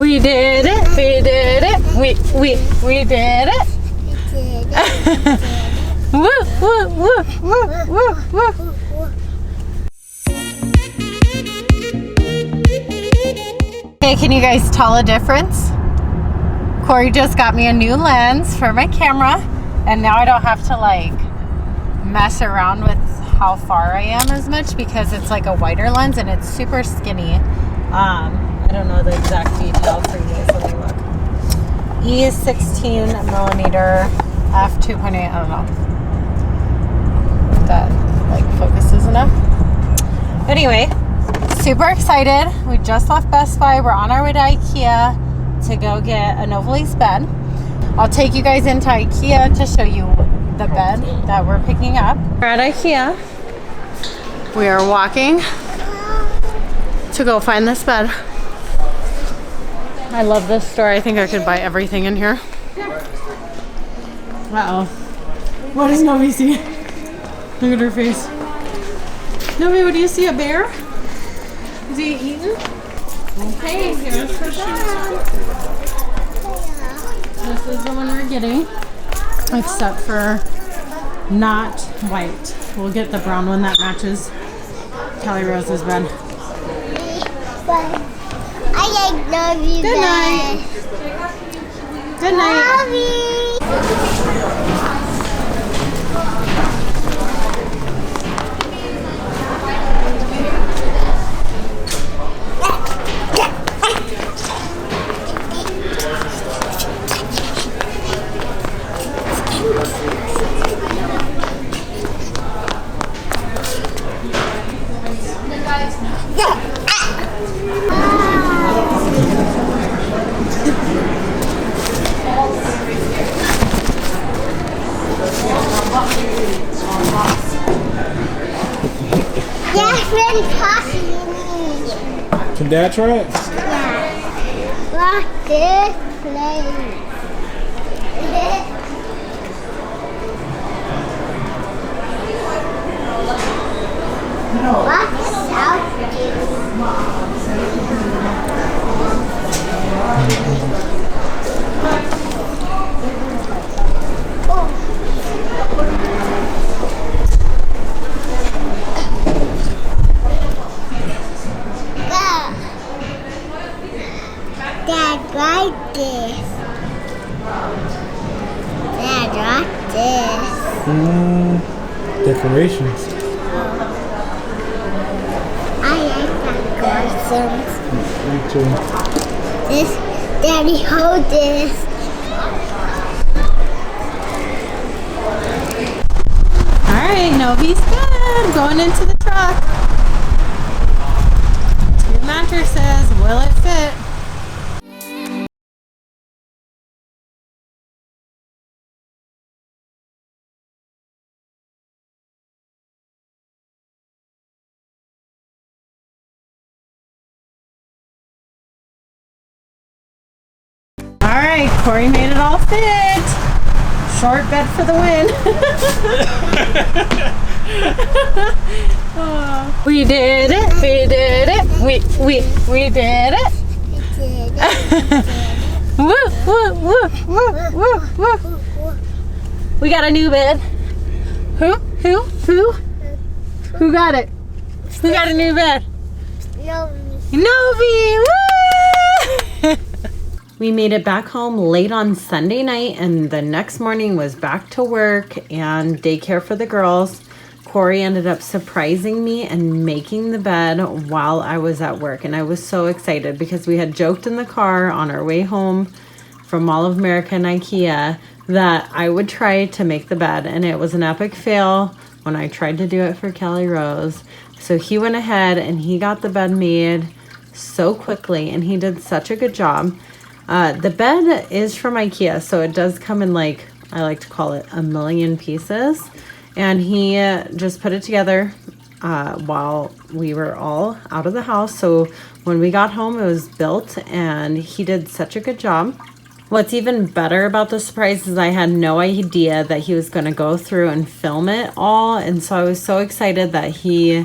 We did it. We did it. We did it. Woo, woo, woo, woo, woo, woo. Hey, can you guys tell a difference? Corrie just got me a new lens for my camera, and now I don't have to like mess around with how far I am as much because it's like a wider lens and it's super skinny. I don't know the exact detail for you guys. Let me look. E is 16 millimeter, f 2.8. I don't know if that like focuses enough. Anyway, super excited. We just left Best Buy. We're on our way to Ikea to go get a Anova-Lys bed. I'll take you guys into Ikea to show you the bed that we're picking up. We're at Ikea. We are walking to go find this bed. I love this store. I think I could buy everything in here. Uh-oh. What does Novi see? Look at her face. Novi, what do you see? A bear? Is he eating? Okay, here's the bed. This is the one we're getting, except for not white. We'll get the brown one that matches Kelly Rose's bed. I like Novi. Good night. Good night. Can Dad try it? Yeah. Watch this play. Watch out. Dad, like this. Dad, like this. Decorations. I like decorations. Me too. This, Daddy, hold this. Alright, Novi's good. Going into the truck. 2 mattresses. Will it fit? Alright, Corrie made it all fit. Short bed for the win. Oh. We did it. We did it. We did it. Woo, woo, woo, woo, woo, woo. We got a new bed. Who got it? Who got a new bed? Novi. Woo! We made it back home late on Sunday night, and the next morning was back to work and daycare for the girls. Corrie ended up surprising me and making the bed while I was at work, and I was so excited because we had joked in the car on our way home from Mall of America and Ikea that I would try to make the bed, and it was an epic fail when I tried to do it for Kelly Rose. So he went ahead and he got the bed made so quickly, and he did such a good job. The bed is from Ikea, so it does come in, like, I like to call it, a million pieces. And he just put it together while we were all out of the house. So when we got home, it was built, and he did such a good job. What's even better about the surprise is I had no idea that he was going to go through and film it all. And so I was so excited that he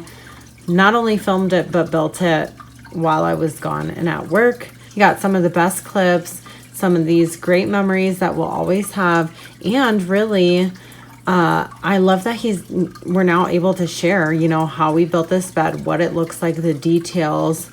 not only filmed it, but built it while I was gone and at work. You got some of the best clips, some of these great memories that we'll always have. And really, I love that we're now able to share, you know, how we built this bed, what it looks like, the details.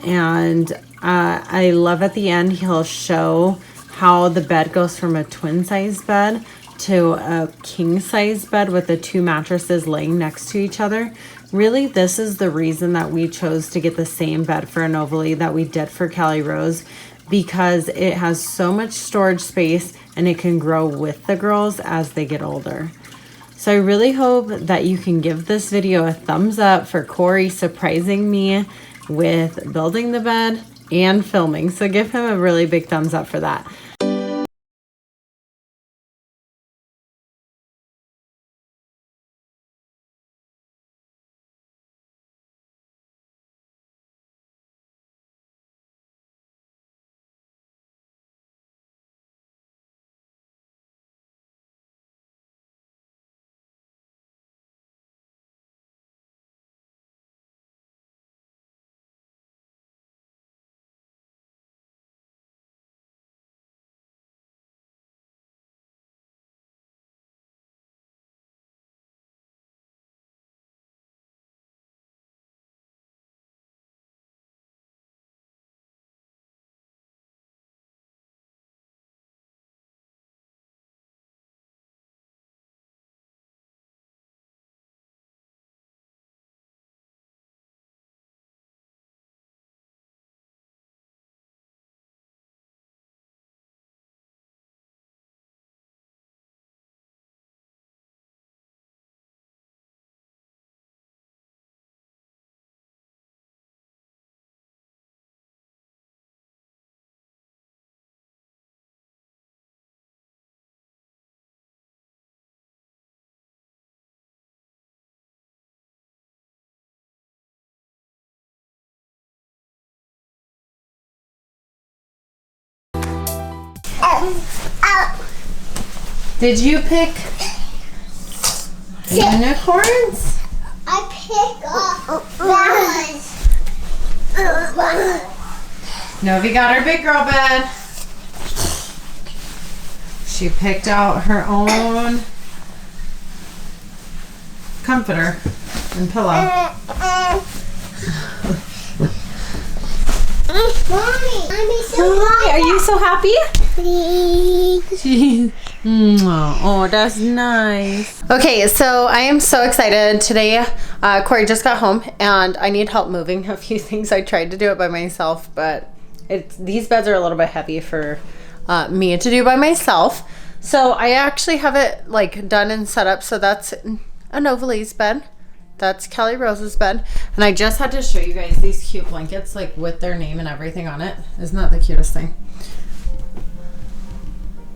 And I love at the end, he'll show how the bed goes from a twin size bed to a king size bed with the 2 mattresses laying next to each other. Really, this is the reason that we chose to get the same bed for Anova-Lys that we did for Callie Rose, because it has so much storage space and it can grow with the girls as they get older. So I really hope that you can give this video a thumbs up for Corrie surprising me with building the bed and filming. So give him a really big thumbs up for that. Did you pick unicorns? I pick up that. Novi got her big girl bed. She picked out her own comforter and pillow. Mommy, I'm so Hi, are you so happy? happy. Oh, that's nice. Okay, so I am so excited. Today, Corrie just got home and I need help moving a few things. I tried to do it by myself, but these beds are a little bit heavy for me to do by myself. So I actually have it like done and set up. So that's Anova-Lys bed. That's Callie Rose's bed. And I just had to show you guys these cute blankets, like with their name and everything on it. Isn't that the cutest thing?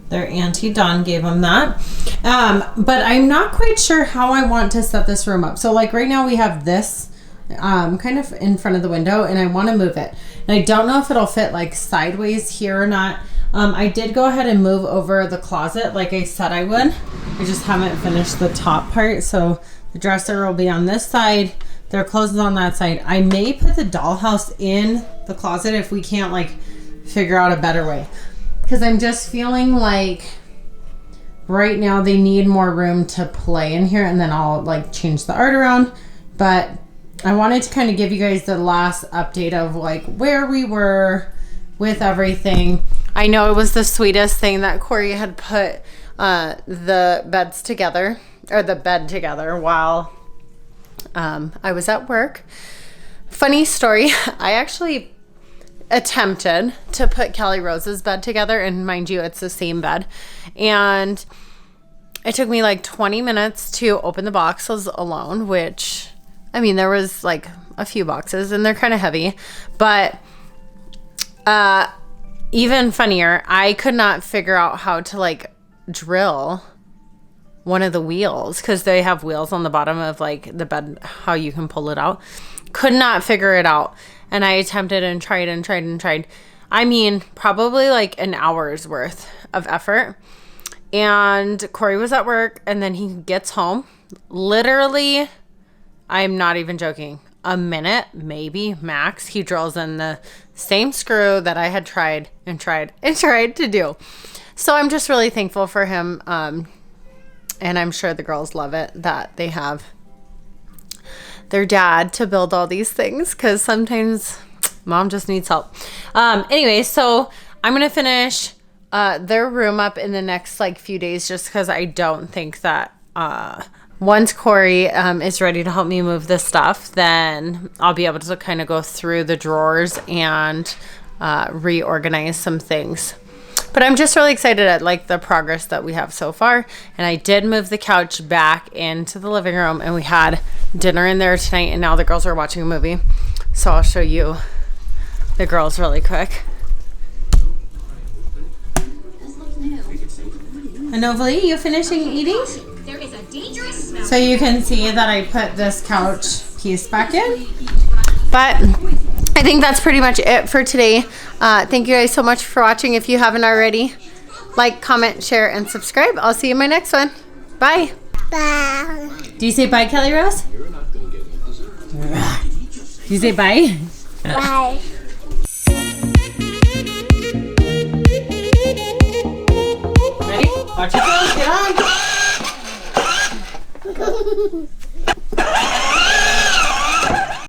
Their Auntie Dawn gave them that. But I'm not quite sure how I want to set this room up. So like right now we have this kind of in front of the window and I want to move it. And I don't know if it'll fit like sideways here or not. I did go ahead and move over the closet like I said I would. I just haven't finished the top part. So the dresser will be on this side. Their clothes is on that side. I may put the dollhouse in the closet if we can't like figure out a better way. Because I'm just feeling like right now they need more room to play in here, and then I'll like change the art around. But I wanted to kind of give you guys the last update of like where we were with everything. I know it was the sweetest thing that Corrie had put the beds together, or the bed together while I was at work. Funny story, I actually attempted to put Callie Rose's bed together, and mind you, it's the same bed, and it took me like 20 minutes to open the boxes alone, which I mean there was like a few boxes and they're kind of heavy, but even funnier, I could not figure out how to like drill one of the wheels, because they have wheels on the bottom of like the bed, how you can pull it out. Could not figure it out. And I attempted and tried and tried and tried. I mean, probably like an hour's worth of effort. And Corrie was at work, and then he gets home. Literally, I'm not even joking. a minute, maybe max, he drills in the same screw that I had tried to do. So I'm just really thankful for him. And I'm sure the girls love it that they have their dad to build all these things, because sometimes mom just needs help. Anyway, so I'm going to finish their room up in the next like few days, just because I don't think that once Corrie is ready to help me move this stuff, then I'll be able to kind of go through the drawers and reorganize some things. But I'm just really excited at like the progress that we have so far. And I did move the couch back into the living room, and we had dinner in there tonight, and now the girls are watching a movie. So I'll show you the girls really quick. Anova-Lys, you finishing eating? There is a dangerous smell. So you can see that I put this couch piece back in. But I think that's pretty much it for today. Thank you guys so much for watching. If you haven't already, like, comment, share, and subscribe. I'll see you in my next one. Bye. Bye. Do you say bye, Kelly Rose? Do you say bye? Bye. Ready? Watch your toes. Get on.